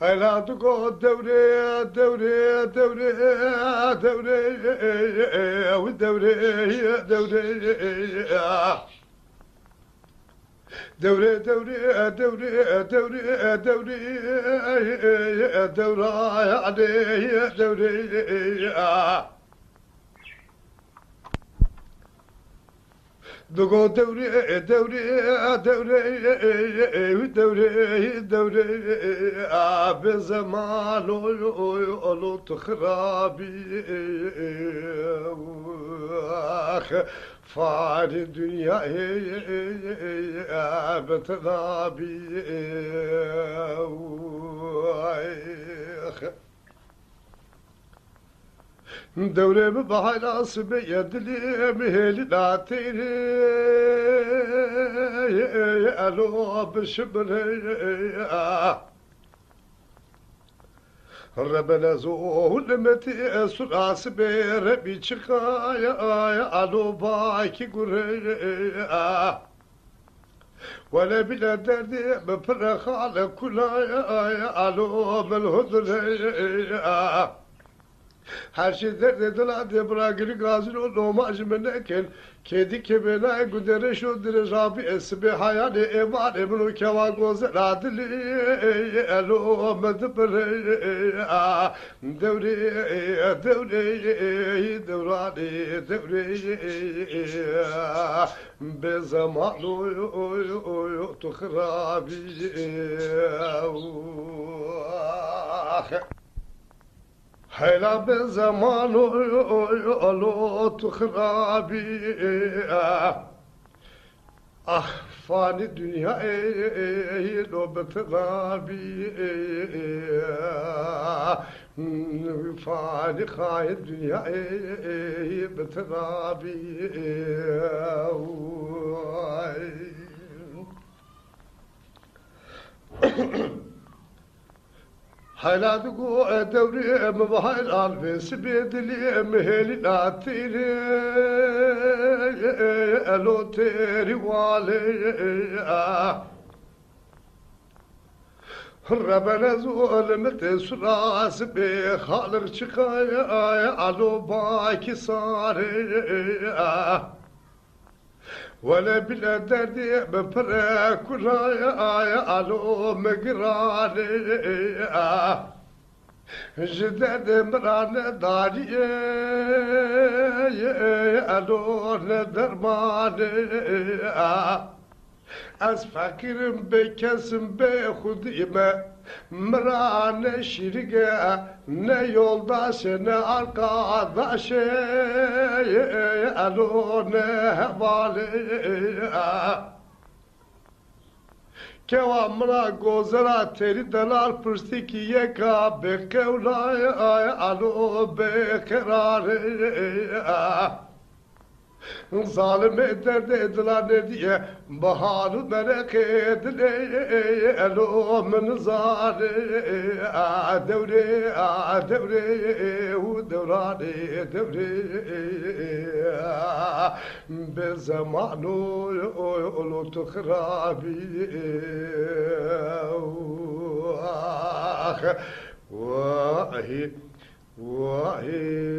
هلا تقول دوري دوري دوري دوري والدوري دوري دوري دوري دوري دوري دوري دوري عليه دوري دقو دوري دوري دوري دوري دوري بزمان ولو تخرابي فار الدنيا بتغابي دوري ببحر أصبي يدلي مهلي لا تيري ألو بشبري ربنا زول متي سراس بربي شقايا ألو باكي قري ولا بلا دردي بفرخ على كلايا ألو بالهدري her şey dediler de bırakır gazil o nomaj meneken kedi kebena gudere şu dire rabi esbi hayali evar ebnu keva goz radli elo medbre devri devri devrani devri be zaman oy tukhrabi هلا بزمان ولو تخرابي فاني الدنيا لو بتغابي فاني خاي الدنيا بتغابي هلا دقو دوري مبهاي البس بيدلي مهلي لا تيري الو تيري والي ربنا زول متسراس بخالق شقايا الو باكي صاري ولا بلا دردي بفرق كرايا الو مقراري جدد مران داري الو ندرماني از فقیرم بکسم به خودیمه مرانه شیرگه نه یoldaş ne arkadaş alo ne hevali Kevamına gozera teri delar pırstiki yeka bekevlay alo bekerari Zalim eder dediler ne diye baharı merak edile elomun zari devre devre devrani devre be zamanu olu tukhrabi vahi vahi